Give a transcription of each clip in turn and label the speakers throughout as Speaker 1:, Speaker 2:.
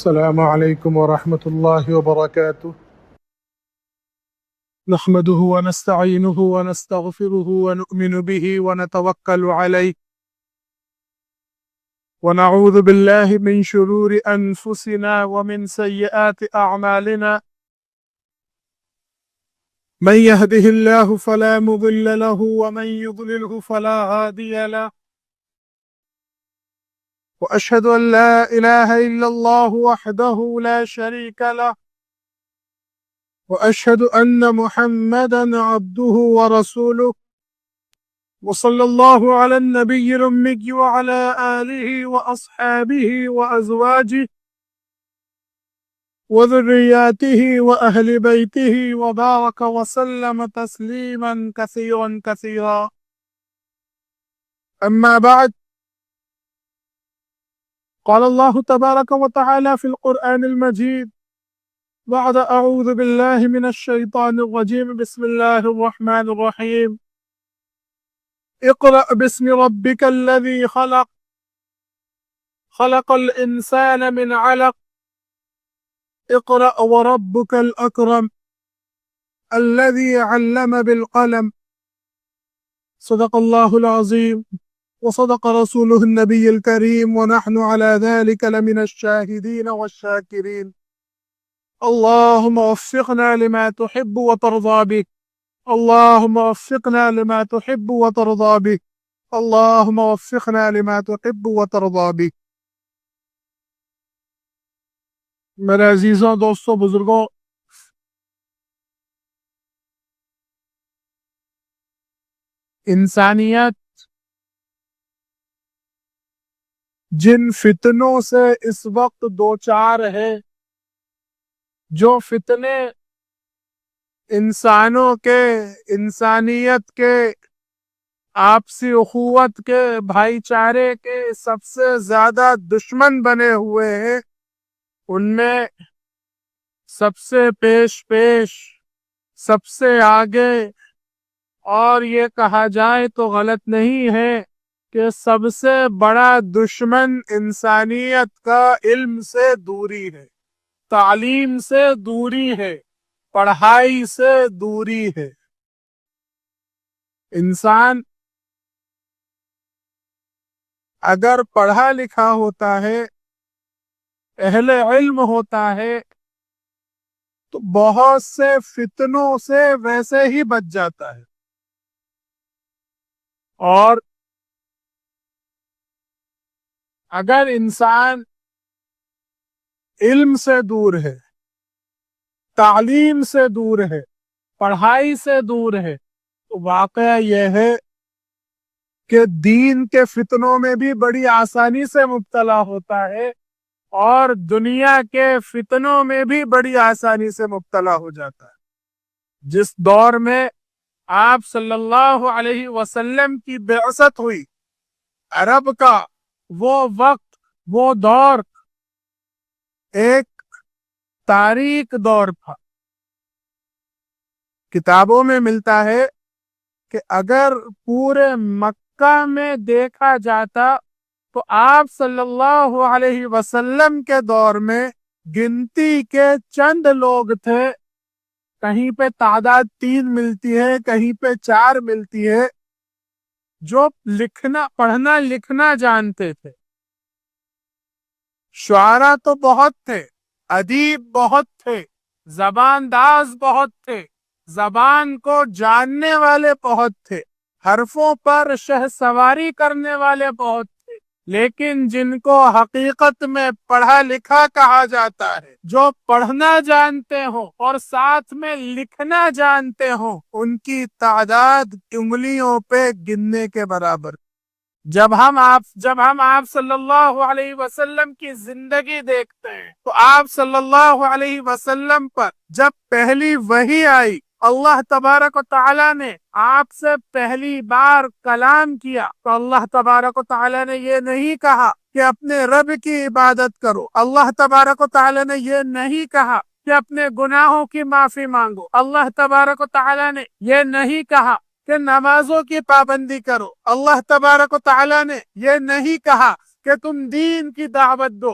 Speaker 1: السلام عليكم ورحمة الله وبركاته. نحمده ونستعينه ونستغفره ونؤمن به ونتوكل عليه ونعوذ بالله من شرور أنفسنا ومن سيئات أعمالنا. من يهده الله فلا مضل له ومن يضلله فلا هادي له. وأشهد أن لا إله إلا الله وحده لا شريك له وأشهد أن محمدا عبده ورسوله. وصلى الله على النبي الأمي وعلى آله وأصحابه وأزواجه وذرياته وأهل بيته وبارك وسلم تسليما كثيرا كثيرا. أما بعد، قال الله تبارك وتعالى في القرآن المجيد بعد أعوذ بالله من الشيطان الرجيم بسم الله الرحمن الرحيم. اقرأ باسم ربك الذي خلق خلق الإنسان من علق اقرأ وربك الأكرم الذي علم بالقلم. صدق الله العظيم وصدق رسوله النبي الكريم ونحن على ذلك لمن الشاهدين والشاكرين. اللهم وفقنا لما تحب وترضى به. اللهم وفقنا لما تحب وترضى به. اللهم وفقنا لما تحب وترضى به. میرے عزیزوں، دوستوں، بزرگوں، انسانیت جن فتنوں سے اس وقت دوچار ہے، جو فتنے انسانوں کے، انسانیت کے، آپسی اخوت کے، بھائی چارے کے سب سے زیادہ دشمن بنے ہوئے ہیں، ان میں سب سے پیش سب سے آگے، اور یہ کہا جائے تو غلط نہیں ہے کہ سب سے بڑا دشمن انسانیت کا علم سے دوری ہے، تعلیم سے دوری ہے، پڑھائی سے دوری ہے۔ انسان اگر پڑھا لکھا ہوتا ہے، اہل علم ہوتا ہے، تو بہت سے فتنوں سے ویسے ہی بچ جاتا ہے، اور اگر انسان علم سے دور ہے، تعلیم سے دور ہے، پڑھائی سے دور ہے، تو واقعہ یہ ہے کہ دین کے فتنوں میں بھی بڑی آسانی سے مبتلا ہوتا ہے، اور دنیا کے فتنوں میں بھی بڑی آسانی سے مبتلا ہو جاتا ہے۔ جس دور میں آپ صلی اللہ علیہ وسلم کی بعثت ہوئی، عرب کا وہ وقت، وہ دور ایک تاریک دور تھا۔ کتابوں میں ملتا ہے کہ اگر پورے مکہ میں دیکھا جاتا تو آپ صلی اللہ علیہ وسلم کے دور میں گنتی کے چند لوگ تھے، کہیں پہ تعداد 3 ملتی ہے، کہیں پہ 4 ملتی ہے، جو پڑھنا لکھنا جانتے تھے۔ شعراء تو بہت تھے، ادیب بہت تھے، زبان داز بہت تھے، زبان کو جاننے والے بہت تھے، حرفوں پر شہ سواری کرنے والے بہت تھے، لیکن جن کو حقیقت میں پڑھا لکھا کہا جاتا ہے، جو پڑھنا جانتے ہوں اور ساتھ میں لکھنا جانتے ہوں، ان کی تعداد انگلیوں پہ گننے کے برابر۔ جب ہم آپ صلی اللہ علیہ وسلم کی زندگی دیکھتے ہیں تو آپ صلی اللہ علیہ وسلم پر جب پہلی وحی آئی، اللہ تبارک و تعالیٰ نے آپ سے پہلی بار کلام کیا، تو اللہ تبارک و تعالیٰ نے یہ نہیں کہا کہ اپنے رب کی عبادت کرو، اللہ تبارک و تعالیٰ نے یہ نہیں کہا کہ اپنے گناہوں کی معافی مانگو، اللہ تبارک و تعالیٰ نے یہ نہیں کہا کہ نمازوں کی پابندی کرو، اللہ تبارک و تعالیٰ نے یہ نہیں کہا کہ تم دین کی دعوت دو،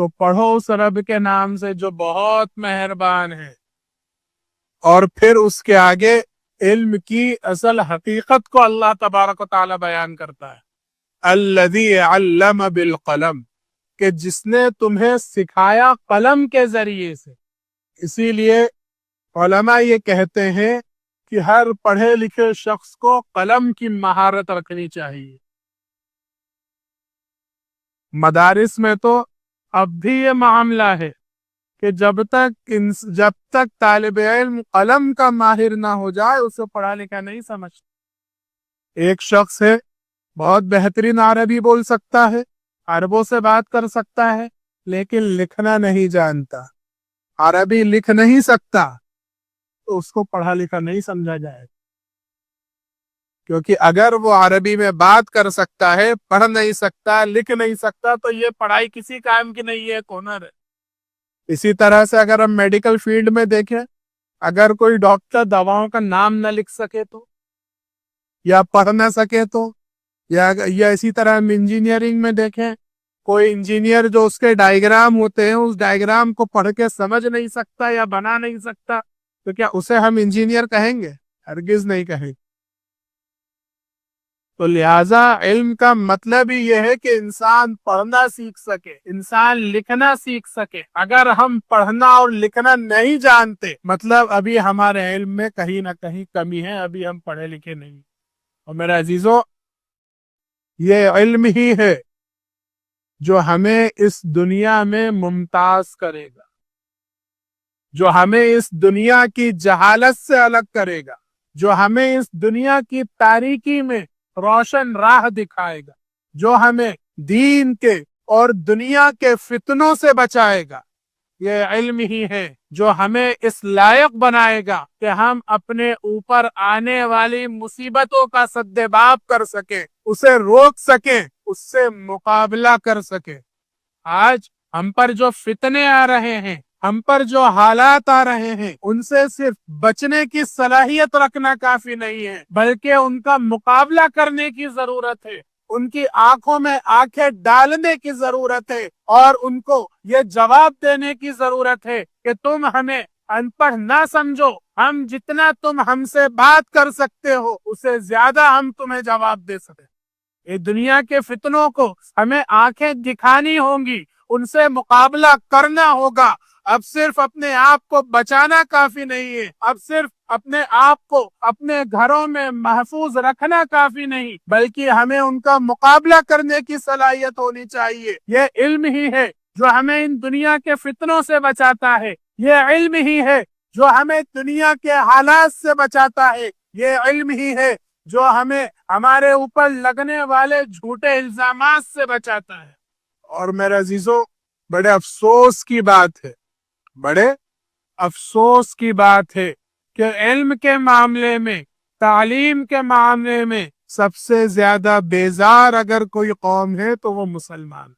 Speaker 1: تو پڑھو اس رب کے نام سے جو بہت مہربان ہے، اور پھر اس کے آگے علم کی اصل حقیقت کو اللہ تبارک و تعالی بیان کرتا ہے۔ الذی علم بالقلم، کہ جس نے تمہیں سکھایا قلم کے ذریعے سے۔ اسی لیے علماء یہ کہتے ہیں کہ ہر پڑھے لکھے شخص کو قلم کی مہارت رکھنی چاہیے۔ مدارس میں تو اب بھی یہ معاملہ ہے کہ جب تک طالب علم قلم کا ماہر نہ ہو جائے اسے پڑھا لکھا نہیں سمجھتا۔ ایک شخص ہے بہت بہترین عربی بول سکتا ہے، عربوں سے بات کر سکتا ہے، لیکن لکھنا نہیں جانتا، عربی لکھ نہیں سکتا، تو اس کو پڑھا لکھا نہیں سمجھا جائے، کیونکہ اگر وہ عربی میں بات کر سکتا ہے، پڑھ نہیں سکتا، لکھ نہیں سکتا، تو یہ پڑھائی کسی کام کی نہیں ہے، ہنر ہے۔ اسی طرح سے اگر ہم میڈیکل فیلڈ میں دیکھیں، اگر کوئی ڈاکٹر دواؤں کا نام نہ لکھ سکے تو، یا پڑھ نہ سکے تو، یا اسی طرح ہم انجینئرنگ میں دیکھیں، کوئی انجینئر جو اس کے ڈائیگرام ہوتے ہیں اس ڈائیگرام کو پڑھ کے سمجھ نہیں سکتا یا بنا نہیں سکتا، تو کیا اسے ہم انجینئر کہیں گے؟ ہرگز نہیں کہیں گے۔ تو لہٰذا علم کا مطلب ہی یہ ہے کہ انسان پڑھنا سیکھ سکے، انسان لکھنا سیکھ سکے۔ اگر ہم پڑھنا اور لکھنا نہیں جانتے، مطلب ابھی ہمارے علم میں کہیں نہ کہیں کمی ہے، ابھی ہم پڑھے لکھے نہیں۔ اور میرے عزیزو، یہ علم ہی ہے جو ہمیں اس دنیا میں ممتاز کرے گا، جو ہمیں اس دنیا کی جہالت سے الگ کرے گا، جو ہمیں اس دنیا کی تاریکی میں روشن راہ دکھائے گا، جو ہمیں دین کے اور دنیا کے فتنوں سے بچائے گا۔ یہ علم ہی ہے جو ہمیں اس لائق بنائے گا کہ ہم اپنے اوپر آنے والی مصیبتوں کا سدباب کر سکیں، اسے روک سکیں، اس سے مقابلہ کر سکیں۔ آج ہم پر جو فتنے آ رہے ہیں، ہم پر جو حالات آ رہے ہیں، ان سے صرف بچنے کی صلاحیت رکھنا کافی نہیں ہے، بلکہ ان کا مقابلہ کرنے کی ضرورت ہے، ان کی آنکھوں میں آنکھیں ڈالنے کی ضرورت ہے، اور ان کو یہ جواب دینے کی ضرورت ہے کہ تم ہمیں ان پڑھ نہ سمجھو، ہم جتنا تم ہم سے بات کر سکتے ہو اسے زیادہ ہم تمہیں جواب دے سکتے۔ یہ دنیا کے فتنوں کو ہمیں آنکھیں دکھانی ہوں گی، ان سے مقابلہ کرنا ہوگا۔ اب صرف اپنے آپ کو بچانا کافی نہیں ہے، اب صرف اپنے آپ کو اپنے گھروں میں محفوظ رکھنا کافی نہیں، بلکہ ہمیں ان کا مقابلہ کرنے کی صلاحیت ہونی چاہیے۔ یہ علم ہی ہے جو ہمیں ان دنیا کے فتنوں سے بچاتا ہے، یہ علم ہی ہے جو ہمیں دنیا کے حالات سے بچاتا ہے، یہ علم ہی ہے جو ہمیں ہمارے اوپر لگنے والے جھوٹے الزامات سے بچاتا ہے۔ اور میرے عزیزو، بڑے افسوس کی بات ہے، بڑے افسوس کی بات ہے کہ علم کے معاملے میں، تعلیم کے معاملے میں سب سے زیادہ بیزار اگر کوئی قوم ہے تو وہ مسلمان،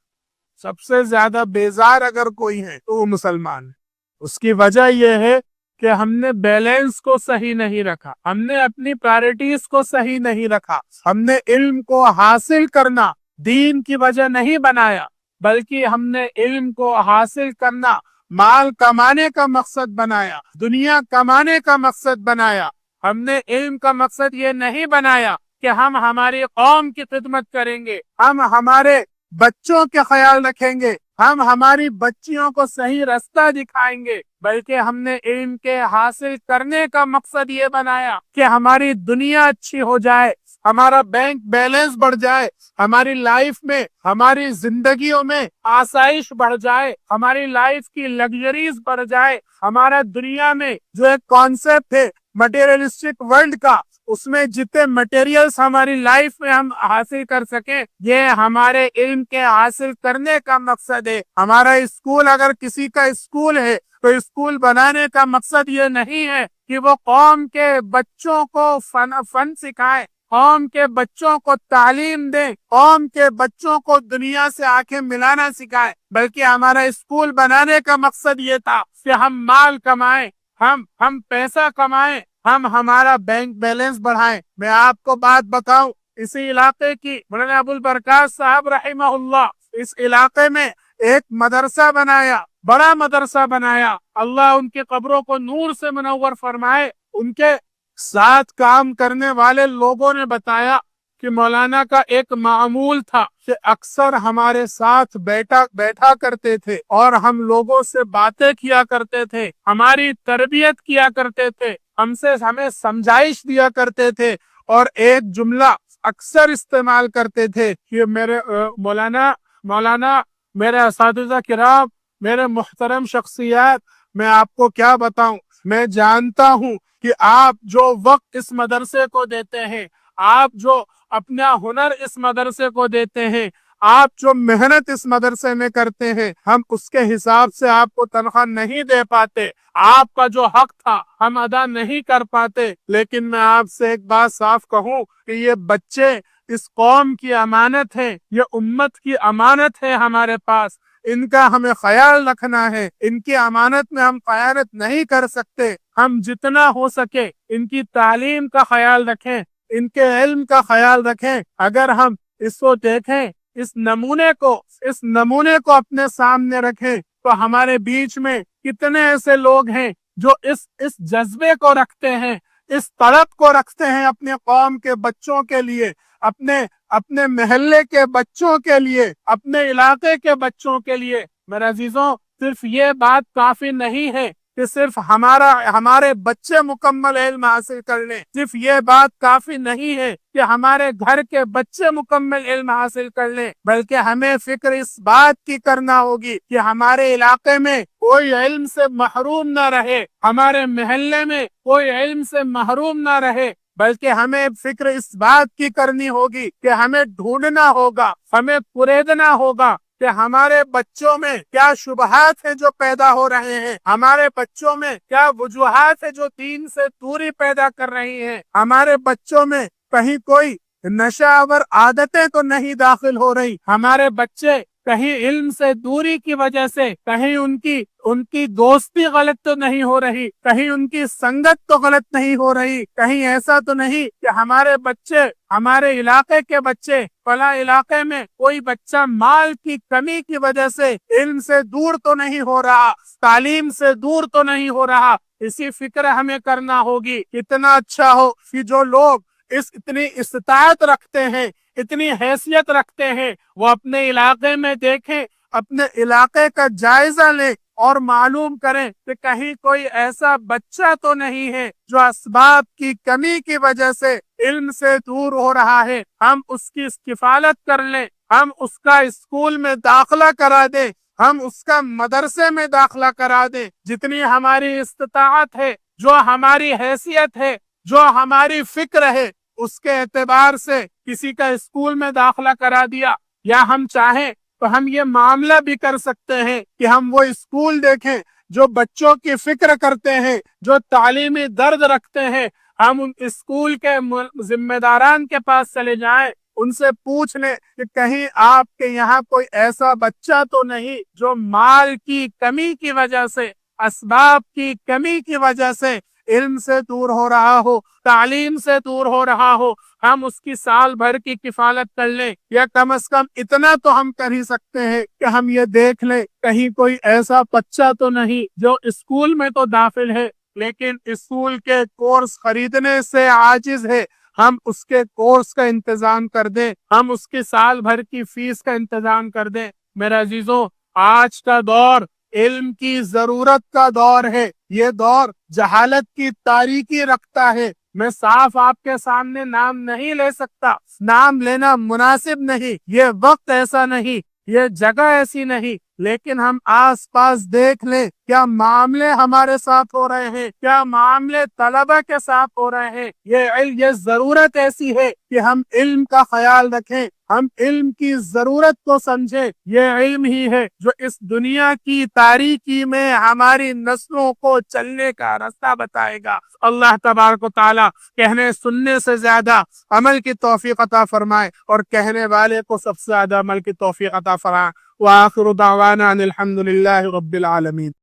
Speaker 1: سب سے زیادہ بیزار اگر کوئی ہے تو وہ مسلمان ہے۔ اس کی وجہ یہ ہے کہ ہم نے بیلنس کو صحیح نہیں رکھا، ہم نے اپنی پرائرٹیز کو صحیح نہیں رکھا، ہم نے علم کو حاصل کرنا دین کی وجہ نہیں بنایا، بلکہ ہم نے علم کو حاصل کرنا مال کمانے کا مقصد بنایا، دنیا کمانے کا مقصد بنایا۔ ہم نے علم کا مقصد یہ نہیں بنایا کہ ہم ہماری قوم کی خدمت کریں گے، ہم ہمارے بچوں کے خیال رکھیں گے، ہم ہماری بچیوں کو صحیح راستہ دکھائیں گے، بلکہ ہم نے علم کے حاصل کرنے کا مقصد یہ بنایا کہ ہماری دنیا اچھی ہو جائے، ہمارا بینک بیلنس بڑھ جائے، ہماری لائف میں، ہماری زندگیوں میں آسائش بڑھ جائے، ہماری لائف کی لگژریز بڑھ جائے، ہمارا دنیا میں جو ایک کانسیپٹ ہے مٹیریلسٹک ورلڈ کا، اس میں جتنے مٹیریلز ہماری لائف میں ہم حاصل کر سکیں، یہ ہمارے علم کے حاصل کرنے کا مقصد ہے۔ ہمارا اسکول اگر کسی کا اسکول ہے تو اسکول بنانے کا مقصد یہ نہیں ہے کہ وہ قوم کے بچوں کو فن سکھائے، قوم کے بچوں کو تعلیم دے، قوم کے بچوں کو دنیا سے آنکھیں ملانا سکھائے، بلکہ ہمارا اسکول بنانے کا مقصد یہ تھا کہ ہم مال کمائیں، ہم پیسہ کمائیں، ہم ہمارا بینک بیلنس بڑھائیں۔ میں آپ کو بات بتاؤں، اسی علاقے کی مولانا ابو البرکات صاحب رحمہ اللہ، اس علاقے میں ایک مدرسہ بنایا، بڑا مدرسہ بنایا، اللہ ان کی قبروں کو نور سے منور فرمائے۔ ان کے ساتھ کام کرنے والے لوگوں نے بتایا کہ مولانا کا ایک معمول تھا کہ اکثر ہمارے ساتھ بیٹھا کرتے تھے اور ہم لوگوں سے باتیں کیا کرتے تھے، ہماری تربیت کیا کرتے تھے، ہمیں سمجھائش دیا کرتے تھے، اور ایک جملہ اکثر استعمال کرتے تھے کہ میرے مولانا میرے اساتذہ کرام، میرے محترم شخصیات، میں آپ کو کیا بتاؤں، میں جانتا ہوں کہ آپ جو وقت اس مدرسے کو دیتے ہیں، آپ جو اپنا ہنر اس مدرسے کو دیتے ہیں، آپ جو محنت اس مدرسے میں کرتے ہیں، ہم اس کے حساب سے آپ کو تنخواہ نہیں دے پاتے، آپ کا جو حق تھا ہم ادا نہیں کر پاتے، لیکن میں آپ سے ایک بات صاف کہوں کہ یہ بچے اس قوم کی امانت ہے، یہ امت کی امانت ہے ہمارے پاس، ان کا ہمیں خیال رکھنا ہے، ان کی امانت میں ہم خیانت نہیں کر سکتے، ہم جتنا ہو سکے ان کی تعلیم کا خیال رکھیں، ان کے علم کا خیال رکھیں۔ اگر ہم اس کو دیکھیں، اس نمونے کو اپنے سامنے رکھیں، تو ہمارے بیچ میں کتنے ایسے لوگ ہیں جو اس جذبے کو رکھتے ہیں، اس طلب کو رکھتے ہیں اپنے قوم کے بچوں کے لیے، اپنے محلے کے بچوں کے لیے، اپنے علاقے کے بچوں کے لیے۔ میرے عزیزوں، صرف یہ بات کافی نہیں ہے کہ صرف ہمارے بچے مکمل علم حاصل کر لیں، صرف یہ بات کافی نہیں ہے کہ ہمارے گھر کے بچے مکمل علم حاصل کر لیں، بلکہ ہمیں فکر اس بات کی کرنا ہوگی کہ ہمارے علاقے میں کوئی علم سے محروم نہ رہے، ہمارے محلے میں کوئی علم سے محروم نہ رہے، بلکہ ہمیں فکر اس بات کی کرنی ہوگی کہ ہمیں ڈھونڈنا ہوگا، ہمیں پریدنا ہوگا کہ ہمارے بچوں میں کیا شبہات ہیں جو پیدا ہو رہے ہیں، ہمارے بچوں میں کیا وجوہات ہیں جو دین سے دوری پیدا کر رہی ہیں، ہمارے بچوں میں کہیں کوئی نشہ آور عادتیں تو نہیں داخل ہو رہی، ہمارے بچے کہیں علم سے دوری کی وجہ سے کہیں ان کی دوستی غلط تو نہیں ہو رہی، کہیں ان کی سنگت تو غلط نہیں ہو رہی، کہیں ایسا تو نہیں کہ ہمارے بچے، ہمارے علاقے کے بچے، فلاں علاقے میں کوئی بچہ مال کی کمی کی وجہ سے علم سے دور تو نہیں ہو رہا، تعلیم سے دور تو نہیں ہو رہا۔ اسی فکر ہمیں کرنا ہوگی۔ اتنا اچھا ہو کہ جو لوگ اتنی استطاعت رکھتے ہیں، اتنی حیثیت رکھتے ہیں، وہ اپنے علاقے میں دیکھیں، اپنے علاقے کا جائزہ لیں اور معلوم کریں کہ کہیں کوئی ایسا بچہ تو نہیں ہے جو اسباب کی کمی کی وجہ سے علم سے دور ہو رہا ہے، ہم اس کی کفالت کر لیں، ہم اس کا اسکول میں داخلہ کرا دیں، ہم اس کا مدرسے میں داخلہ کرا دیں، جتنی ہماری استطاعت ہے، جو ہماری حیثیت ہے، جو ہماری فکر ہے، اس کے اعتبار سے کسی کا اسکول میں داخلہ کرا دیا، یا ہم چاہیں تو ہم یہ معاملہ بھی کر سکتے ہیں کہ ہم وہ اسکول دیکھیں جو بچوں کی فکر کرتے ہیں، جو تعلیمی درد رکھتے ہیں، ہم ان اسکول کے ذمہ داران کے پاس چلے جائیں، ان سے پوچھ لیں کہ کہیں آپ کے یہاں کوئی ایسا بچہ تو نہیں جو مال کی کمی کی وجہ سے، اسباب کی کمی کی وجہ سے علم سے دور ہو رہا ہو، تعلیم سے دور ہو رہا ہو، ہم اس کی سال بھر کی کفالت کر لیں، یا کم از کم اتنا تو ہم کر ہی سکتے ہیں کہ ہم یہ دیکھ لیں کہیں کوئی ایسا بچہ تو نہیں جو اسکول میں تو داخل ہے لیکن اسکول کے کورس خریدنے سے عاجز ہے، ہم اس کے کورس کا انتظام کر دیں، ہم اس کی سال بھر کی فیس کا انتظام کر دیں۔ میرے عزیزوں، آج کا دور علم کی ضرورت کا دور ہے، یہ دور جہالت کی تاریکی رکھتا ہے۔ میں صاف آپ کے سامنے نام نہیں لے سکتا، نام لینا مناسب نہیں، یہ وقت ایسا نہیں، یہ جگہ ایسی نہیں، لیکن ہم آس پاس دیکھ لیں کیا معاملے ہمارے ساتھ ہو رہے ہیں، کیا معاملے طلبہ کے ساتھ ہو رہے ہیں۔ یہ ضرورت ایسی ہے کہ ہم علم کا خیال رکھیں، ہم علم کی ضرورت کو سمجھیں۔ یہ علم ہی ہے جو اس دنیا کی تاریکی میں ہماری نسلوں کو چلنے کا راستہ بتائے گا۔ اللہ تبارک و تعالی کہنے سننے سے زیادہ عمل کی توفیق عطا فرمائے، اور کہنے والے کو سب سے زیادہ عمل کی توفیق عطا فرمائے۔ وآخر دعوانا ان الحمد للہ رب العالمین۔